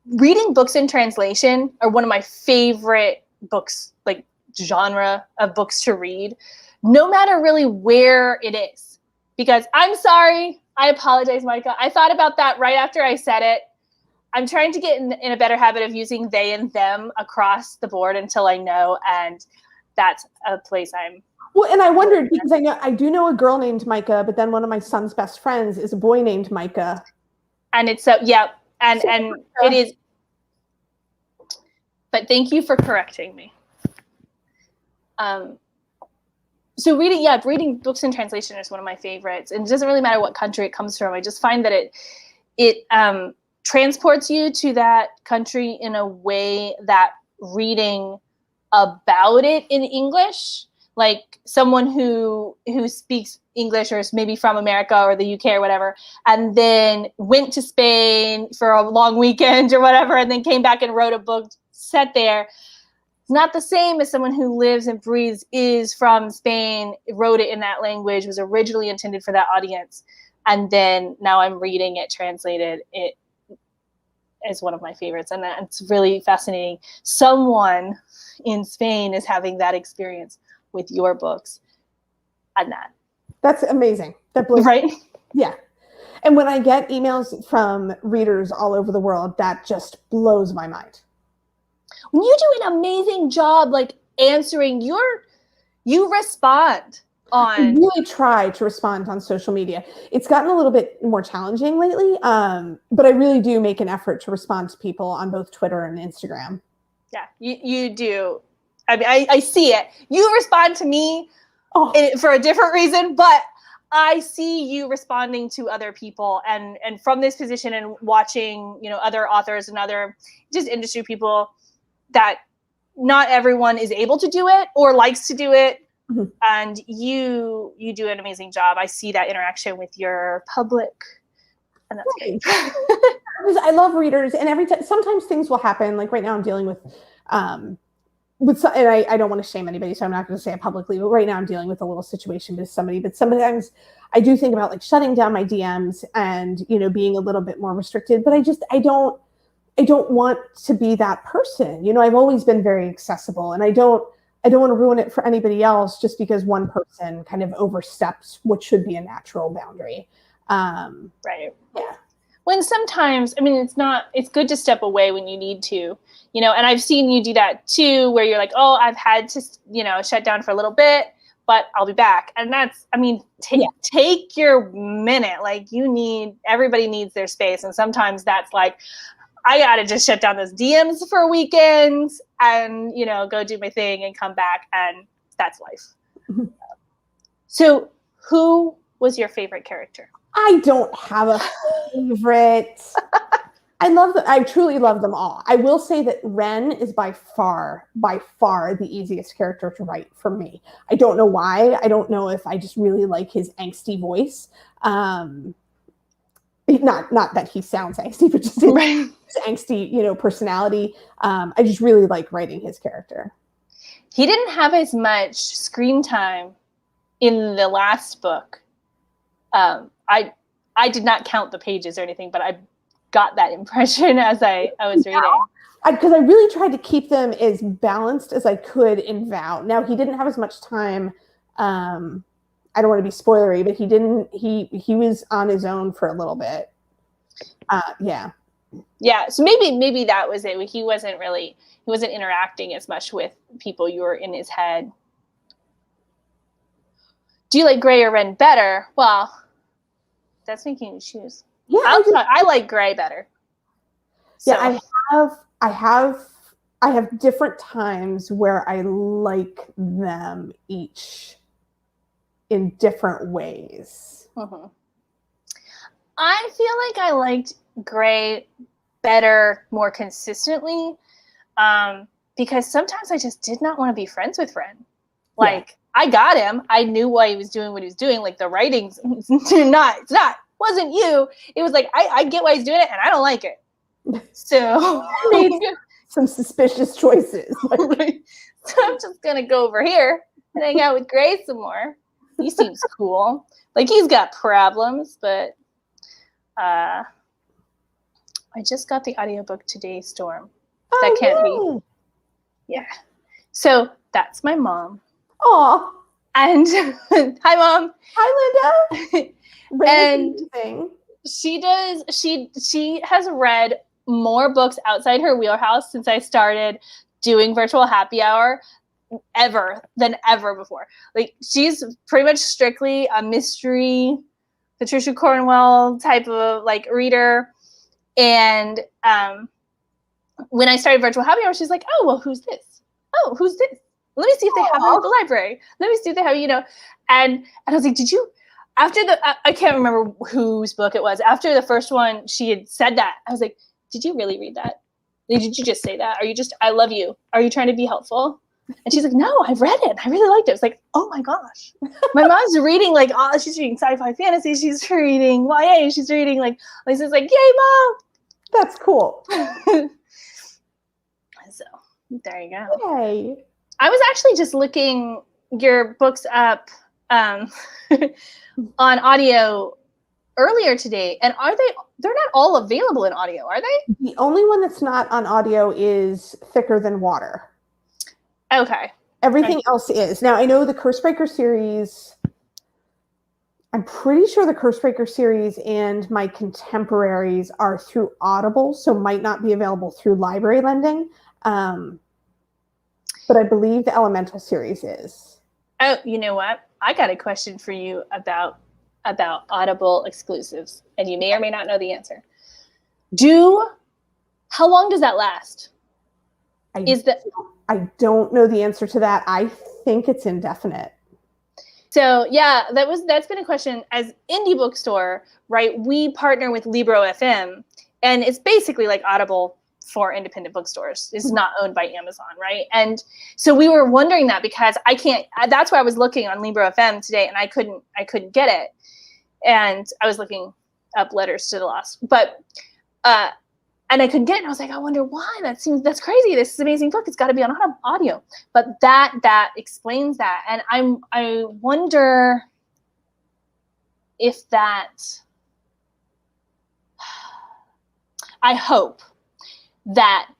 Reading books in translation are one of my favorite books, like genre of books to read, no matter really where it is. Because I'm sorry, I apologize, Micah. I thought about that right after I said it. I'm trying to get in a better habit of using they and them across the board until I know, and that's a place I'm. Well, and I wondered because I do know a girl named Micah, but then one of my son's best friends is a boy named Micah. And it's and it is. But thank you for correcting me. So reading books in translation is one of my favorites. And it doesn't really matter what country it comes from. I just find that it transports you to that country in a way that reading about it in English, like someone who speaks English or is maybe from America or the UK or whatever, and then went to Spain for a long weekend or whatever, and then came back and wrote a book set there. It's not the same as someone who lives and breathes, is from Spain, wrote it in that language, was originally intended for that audience. And then now I'm reading it translated. It is one of my favorites. And it's really fascinating. Someone in Spain is having that experience with your books and that. That's amazing. That blows right? Yeah. And when I get emails from readers all over the world, that just blows my mind. When you do an amazing job, like answering, you respond on. I really try to respond on social media. It's gotten a little bit more challenging lately, but I really do make an effort to respond to people on both Twitter and Instagram. Yeah, you do. I mean, I see it. You respond to me for a different reason, but I see you responding to other people, and from this position and watching, other authors and other just industry people, that not everyone is able to do it or likes to do it. Mm-hmm. And you do an amazing job. I see that interaction with your public, and that's great. I love readers, and sometimes things will happen. Like right now I'm dealing with and I don't want to shame anybody, so I'm not going to say it publicly, but right now I'm dealing with a little situation with somebody. But sometimes I do think about like shutting down my DMs and, being a little bit more restricted, but I don't want to be that person. I've always been very accessible, and I don't want to ruin it for anybody else just because one person kind of oversteps what should be a natural boundary. Right. Yeah. When sometimes, it's good to step away when you need to, and I've seen you do that too, where you're like, oh, I've had to, shut down for a little bit, but I'll be back. And that's, take your minute. Like everybody needs their space. And sometimes that's like, I got to just shut down those DMs for weekends and, go do my thing and come back. And that's life. Mm-hmm. So who was your favorite character? I don't have a favorite. I truly love them all. I will say that Ren is by far the easiest character to write for me. I don't know why. I don't know if I just really like his angsty voice. Not that he sounds angsty, but just his angsty, personality. I just really like writing his character. He didn't have as much screen time in the last book. I did not count the pages or anything, but I got that impression as I was reading. Because I really tried to keep them as balanced as I could in Vow. Now, he didn't have as much time. I don't want to be spoilery, but he was on his own for a little bit. Yeah. Yeah. So maybe that was it. He wasn't interacting as much with people. You were in his head. Do you like Gray or Ren better? Well, that's making you choose. Yeah, I like Gray better. So. Yeah, I have different times where I like them each in different ways. Mm-hmm. I feel like I liked Gray better more consistently because sometimes I just did not want to be friends with Ren. Like, I got him. I knew why he was doing what he was doing. Like, the writing's wasn't you. It was like, I get why he's doing it, and I don't like it. So made some suspicious choices. So I'm just going to go over here and hang out with Gray some more. He seems cool. Like, he's got problems, but I just got the audiobook today, Storm. That can't be. Yeah. So that's my mom. Aw. And hi, Mom. Hi, Linda. And she has read more books outside her wheelhouse since I started doing virtual happy hour than ever before. Like, she's pretty much strictly a mystery, Patricia Cornwell type of like reader. And when I started virtual happy hour, she's like, oh, well, who's this? Oh, who's this? Let me see if they have it at the library. Let me see if they have, and I was like, did you, after I can't remember whose book it was. After the first one, she had said that. I was like, did you really read that? Did you just say that? Are you just, I love you. Are you trying to be helpful? And she's like, no, I've read it. I really liked it. I was like, oh my gosh. My mom's reading she's reading sci-fi fantasy. She's reading YA. She's reading Lisa's like, yay, Mom. That's cool. So there you go. Yay. I was actually just looking your books up on audio earlier today, and they're not all available in audio, are they? The only one that's not on audio is Thicker Than Water. Okay. Everything else is. Now, I know the Cursebreaker series, I'm pretty sure the Cursebreaker series and my contemporaries are through Audible, so might not be available through library lending. But I believe the Elemental series is. Oh, you know what? I got a question for you about Audible Exclusives, and you may or may not know the answer. How long does that last? I don't know the answer to that. I think it's indefinite. So yeah, that's been a question. As indie bookstore, right? We partner with Libro FM, and it's basically like Audible for independent bookstores. It's not owned by Amazon, right? And so we were wondering that because I can't. That's why I was looking on Libro FM today, and I couldn't get it. And I was looking up Letters to the Lost, but and I couldn't get it. And I was like, I wonder why. That's crazy. This is an amazing book. It's got to be on audio. But that explains that. And I wonder if that. I hope that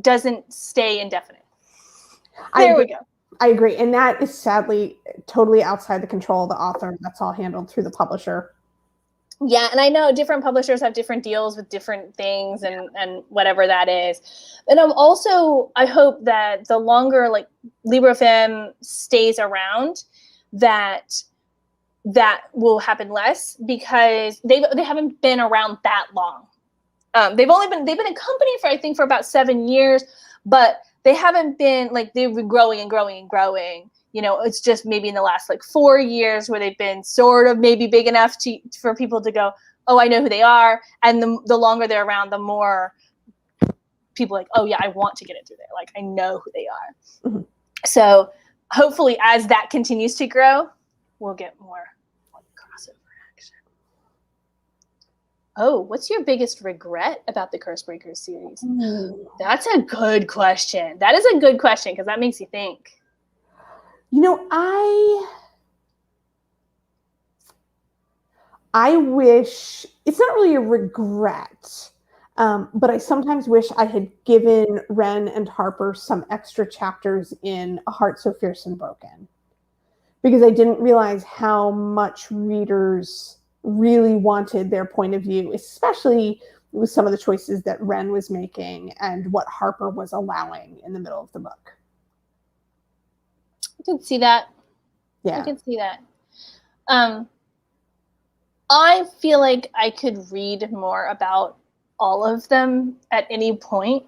doesn't stay indefinite. There we go. I agree. And that is sadly totally outside the control of the author. That's all handled through the publisher. Yeah, and I know different publishers have different deals with different things and whatever that is. And I hope that the longer like Libro FM stays around, that will happen less because they haven't been around that long. They've been a company for about 7 years, but they haven't been like they've been growing and growing and growing. You know, it's just maybe in the last like 4 years where they've been sort of maybe big enough for people to go, oh, I know who they are. And the longer they're around, the more people like, oh yeah, I want to get it through there. Like I know who they are. Mm-hmm. So hopefully as that continues to grow, we'll get more like crossover action. Oh, what's your biggest regret about the Cursebreakers series? That's a good question. That is a good question because that makes you think. You know, I wish, it's not really a regret, but I sometimes wish I had given Ren and Harper some extra chapters in A Heart So Fierce and Broken, because I didn't realize how much readers really wanted their point of view, especially with some of the choices that Ren was making and what Harper was allowing in the middle of the book. I can see that. Yeah. I can see that. I feel like I could read more about all of them at any point.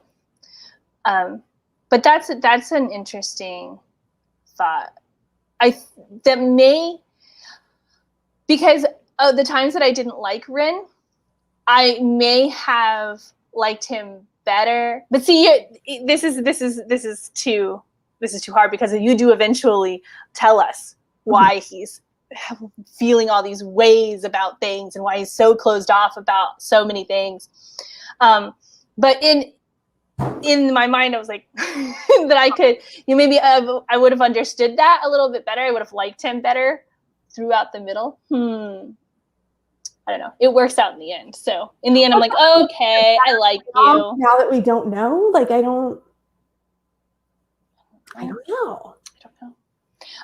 But that's an interesting thought. Because of the times that I didn't like Rin, I may have liked him better. But see, this is too hard because you do eventually tell us why he's feeling all these ways about things and why he's so closed off about so many things. But in my mind, I was like that I could, maybe I would have understood that a little bit better. I would have liked him better throughout the middle. I don't know. It works out in the end. So in the end, I'm like, okay, I like you. Now that we don't know, like I don't know.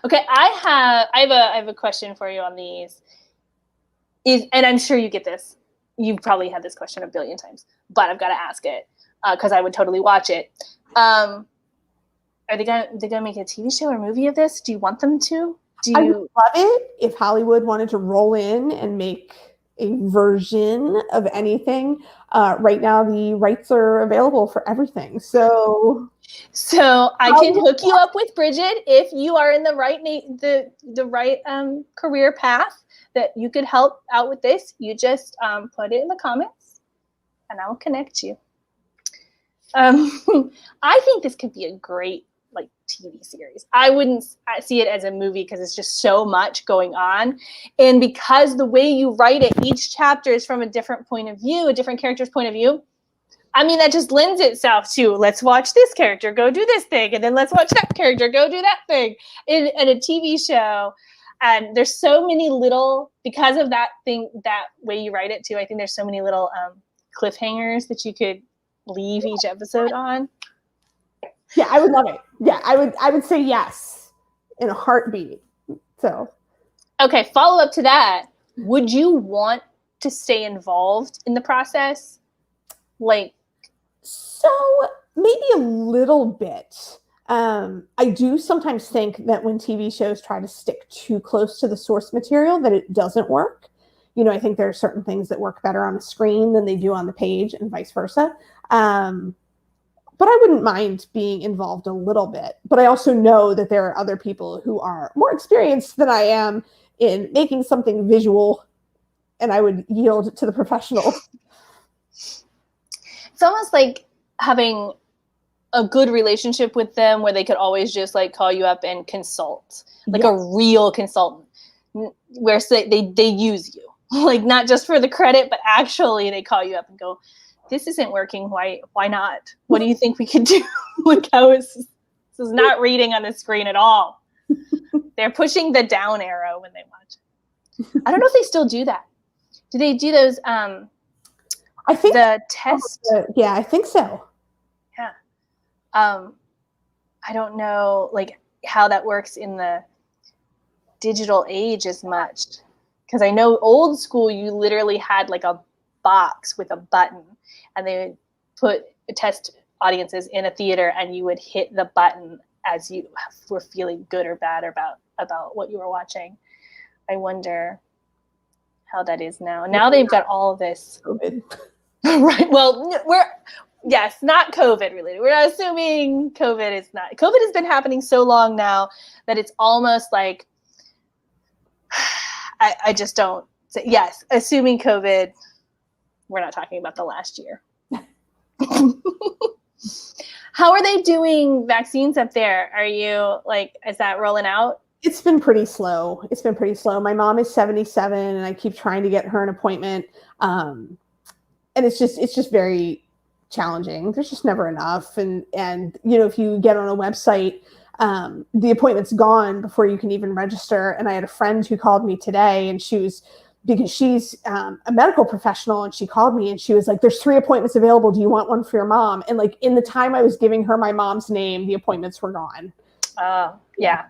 Okay, I have a question for you on these. And I'm sure you get this. You've probably had this question a billion times, but I've got to ask it because I would totally watch it. Are they gonna make a TV show or movie of this? Do you want them to? I would love it if Hollywood wanted to roll in and make a version of anything. Right now, the rights are available for everything. So I can hook you up with Brigid if you are in the right career path that you could help out with this. You just put it in the comments, and I will connect you. I think this could be a great TV series. I wouldn't see it as a movie because it's just so much going on, and because the way you write it, each chapter is from a different point of view, a different character's point of view. I mean, that just lends itself to let's watch this character go do this thing, and then let's watch that character go do that thing in a TV show. And there's so many little, because of that way you write it too, I think there's so many little cliffhangers that you could leave each episode on. Yeah, I would love it. Yeah, I would say yes in a heartbeat. So, okay, follow up to that. Would you want to stay involved in the process? So maybe a little bit. I do sometimes think that when TV shows try to stick too close to the source material, that it doesn't work. I think there are certain things that work better on a screen than they do on the page and vice versa. but I wouldn't mind being involved a little bit. But I also know that there are other people who are more experienced than I am in making something visual, and I would yield to the professionals. It's almost like having a good relationship with them where they could always just like call you up and consult, like a real consultant, where they use you, like not just for the credit, but actually they call you up and go, this isn't working. Why not? What do you think we could do? Like this is not reading on the screen at all. They're pushing the down arrow when they watch. I don't know if they still do that. Do they do those? I think the test. Yeah, I think so. Yeah. I don't know like how that works in the digital age as much, because I know old school you literally had like a box with a button, and they would put test audiences in a theater, and you would hit the button as you were feeling good or bad about what you were watching. I wonder how that is now. Now they've got all of this. COVID. Right. Well, yes, not COVID related. We're not assuming COVID is not. COVID has been happening so long now that it's almost like I just don't say yes. Assuming COVID, we're not talking about the last year. How are they doing vaccines up there? Are you like, is that rolling out? It's been pretty slow. My mom is 77, and I keep trying to get her an appointment. And it's just very challenging. There's just never enough. And if you get on a website, the appointment's gone before you can even register. And I had a friend who called me today, and because she's a medical professional, and she called me and she was like, there's 3 appointments available. Do you want one for your mom? And like in the time I was giving her my mom's name, the appointments were gone. Yeah.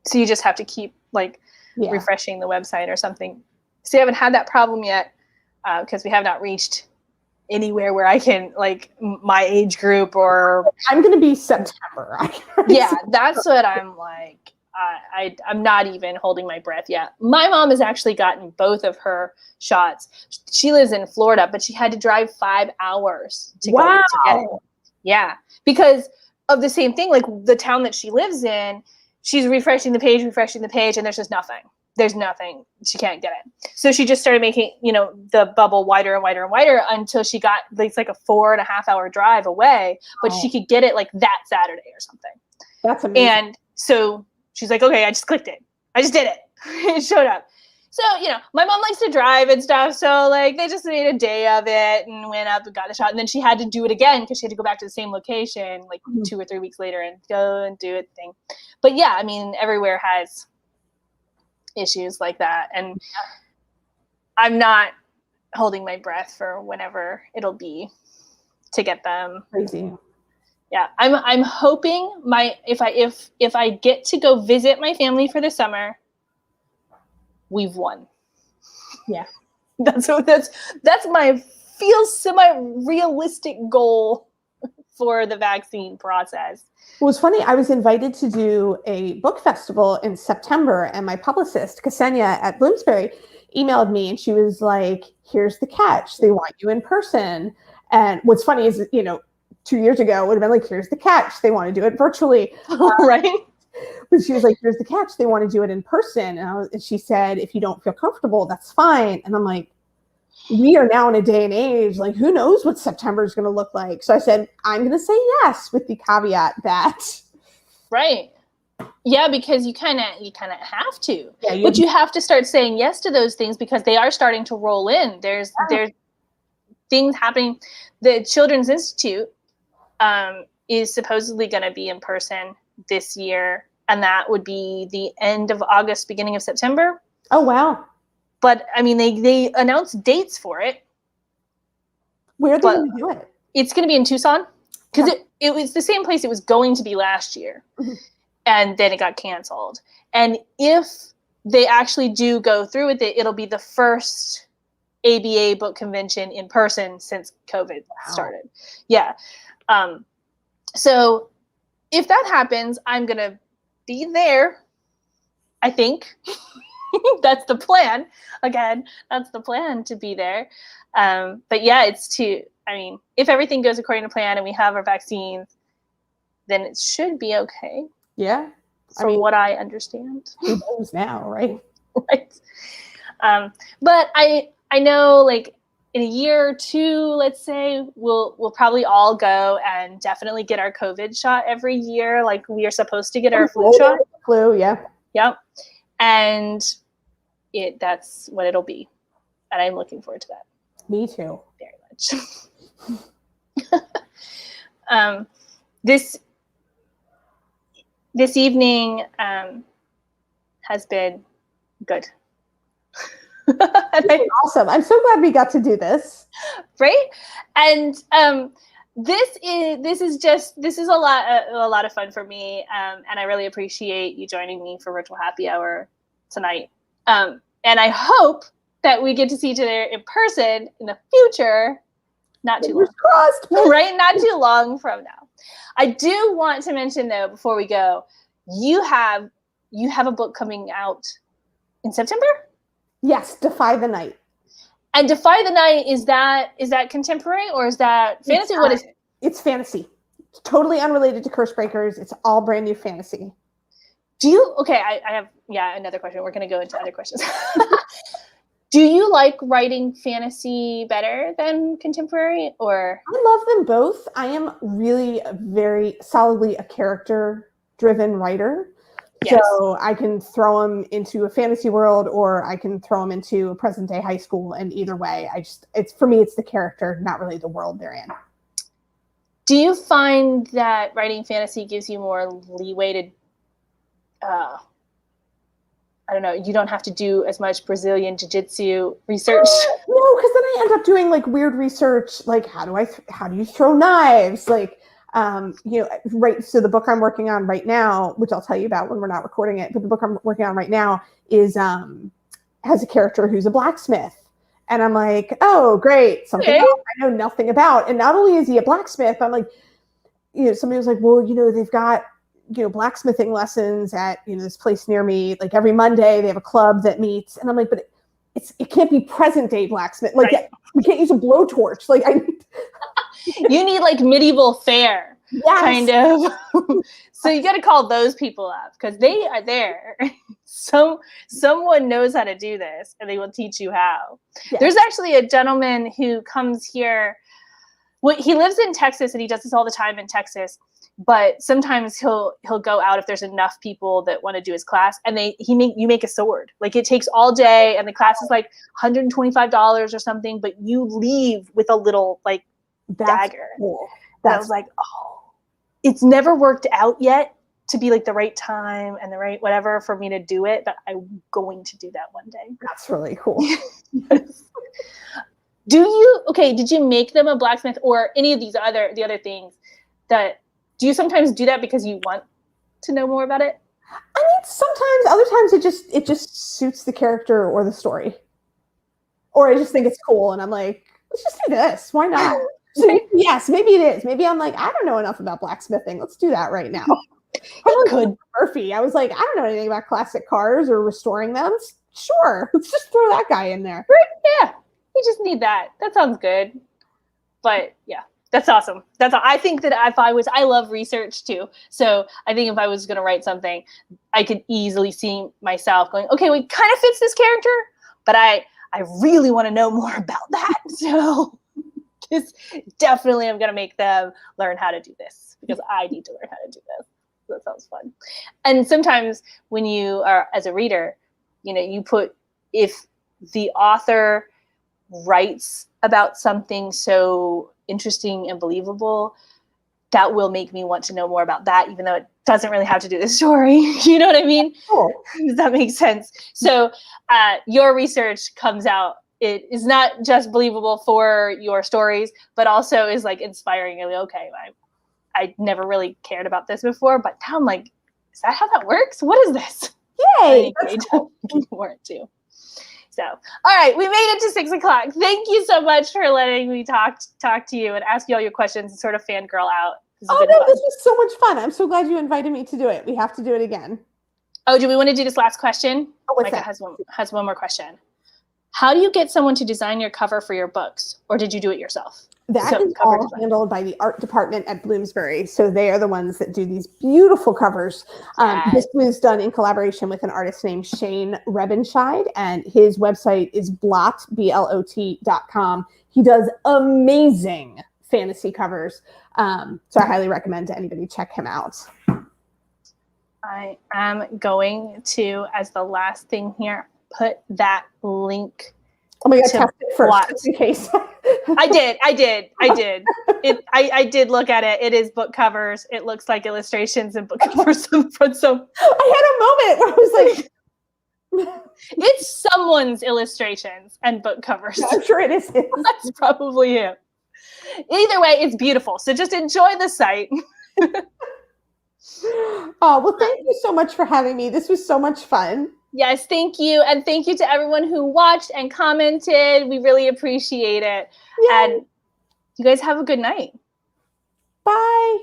So you just have to keep like refreshing the website or something. So you haven't had that problem yet. Because we have not reached anywhere where I can, like, my age group or... I'm going to be September. Yeah, that's what I'm like. I'm not even holding my breath yet. My mom has actually gotten both of her shots. She lives in Florida, but she had to drive 5 hours to go to get it. Yeah, because of the same thing. Like, the town that she lives in, she's refreshing the page, and there's just nothing. There's nothing. She can't get it. So she just started making, the bubble wider and wider and wider until she got, it's like a 4.5 hour drive away, but she could get it like that Saturday or something. That's amazing. And so she's like, okay, I just clicked it. I just did it. It showed up. So, my mom likes to drive and stuff. So like they just made a day of it and went up and got the shot. And then she had to do it again because she had to go back to the same location like 2 or 3 weeks later and go and do it thing. But yeah, I mean, everywhere has issues like that, and I'm not holding my breath for whenever it'll be to get them. Crazy. Yeah, I'm hoping if I get to go visit my family for the summer, we've won. Yeah, that's my semi-realistic goal for the vaccine process. Well, it was funny. I was invited to do a book festival in September, and my publicist, Ksenia at Bloomsbury, emailed me, and she was like, here's the catch. They want you in person. And what's funny is, 2 years ago, it would have been like, here's the catch. They want to do it virtually. Right? But she was like, here's the catch. They want to do it in person. And she said, if you don't feel comfortable, that's fine. And I'm like, we are now in a day and age, like, who knows what September is going to look like? So I said, I'm going to say yes, with the caveat that. Right. Yeah, because you kind of have to. Yeah, but you have to start saying yes to those things because they are starting to roll in. There's things happening. The Children's Institute is supposedly going to be in person this year, and that would be the end of August, beginning of September. Oh, wow. But, I mean, they announced dates for it. Where are they going to do it? It's going to be in Tucson. Because it was the same place it was going to be last year. Mm-hmm. And then it got canceled. And if they actually do go through with it, it'll be the first ABA book convention in person since COVID started. Yeah. So if that happens, I'm going to be there, I think. That's the plan. Again, that's the plan, to be there. But yeah, if everything goes according to plan and we have our vaccines, then it should be okay. Yeah. From what I understand. Who knows now, right? Right. But I know, like, in a year or two, let's say, we'll probably all go and definitely get our COVID shot every year. Like, we are supposed to get our flu shot. Flu, yeah. Yep. And that's what it'll be. And I'm looking forward to that. Me too. Very much. This evening has been good. Awesome. I'm so glad we got to do this. Right? And this is a lot of fun for me. And I really appreciate you joining me for Virtual Happy Hour tonight. And I hope that we get to see each other in person in the future. Not too long. Crossed. Right? Not too long from now. I do want to mention, though, before we go, you have a book coming out in September? Yes, Defy the Night. And Defy the Night, is that contemporary or is that fantasy? What is it? It's fantasy. It's totally unrelated to Cursebreakers. It's all brand new fantasy. I have another question. We're going to go into other questions. Do you like writing fantasy better than contemporary, or? I love them both. I am really very solidly a character-driven writer. Yes. So I can throw them into a fantasy world, or I can throw them into a present-day high school, and either way, for me, it's the character, not really the world they're in. Do you find that writing fantasy gives you more leeway to, I don't know, you don't have to do as much Brazilian Jiu-Jitsu research? No, because then I end up doing like weird research, like how do you throw knives? Like, right. So the book I'm working on right now, which I'll tell you about when we're not recording it, but the book I'm working on right now has a character who's a blacksmith. And I'm like, oh, great. Something else I know nothing about. And not only is he a blacksmith, I'm like, somebody was like, well, they've got, blacksmithing lessons at, this place near me. Like every Monday they have a club that meets. And I'm like, but it can't be present day blacksmith. Like we can't use a blowtorch. Like you need like medieval fair, kind of. So you got to call those people up because they are there. Someone knows how to do this, and they will teach you how. Yes. There's actually a gentleman who comes here. Well, he lives in Texas, and he does this all the time in Texas. But sometimes he'll go out if there's enough people that want to do his class, and you make a sword. Like it takes all day, and the class is like $125 or something. But you leave with a little like dagger. Cool. I was like, oh, it's never worked out yet to be like the right time and the right whatever for me to do it, but I'm going to do that one day. That's really cool. Yes. Did you make them a blacksmith or any of the other things do you sometimes do that because you want to know more about it? I mean, sometimes, other times it just suits the character or the story. Or I just think it's cool and I'm like, let's just do this. Why not? So maybe it is. Maybe I'm like, I don't know enough about blacksmithing. Let's do that right now. Good. Murphy. I was like, I don't know anything about classic cars or restoring them. Sure. Let's just throw that guy in there. Yeah. You just need that. That sounds good. But yeah, that's awesome. I think that I love research too. So I think if I was going to write something, I could easily see myself going, okay, well, it kind of fits this character, but I really want to know more about that. So definitely I'm going to make them learn how to do this because I need to learn how to do this. So that sounds fun. And sometimes when you are, as a reader, you put, if the author writes about something so interesting and believable, that will make me want to know more about that, even though it doesn't really have to do with the story. You know what I mean? Cool. Does that make sense? So your research comes out. It is not just believable for your stories, but also is like inspiring. You're like, okay, I never really cared about this before, but now I'm like, is that how that works? What is this? Yay! More too. So, all right, we made it to 6 o'clock. Thank you so much for letting me talk to you and ask you all your questions and sort of fangirl out. This was so much fun. I'm so glad you invited me to do it. We have to do it again. Oh, do we want to do this last question? Oh, what's Micah that? has one more question. How do you get someone to design your cover for your books, or did you do it yourself? That is all handled by the art department at Bloomsbury. So they are the ones that do these beautiful covers. This was done in collaboration with an artist named Shane Rebenscheid, and his website is blot.com. He does amazing fantasy covers. So I highly recommend to anybody check him out. I am going to, as the last thing here, put that link. Oh my God, test it first, just in case. I did. I did look at it. It is book covers. It looks like illustrations and book covers. So I had a moment where I was like, it's someone's illustrations and book covers. I'm sure it is. That's probably it. Either way, it's beautiful. So just enjoy the site. Oh, well, thank you so much for having me. This was so much fun. Yes, thank you. And thank you to everyone who watched and commented. We really appreciate it. Yay. And you guys have a good night. Bye.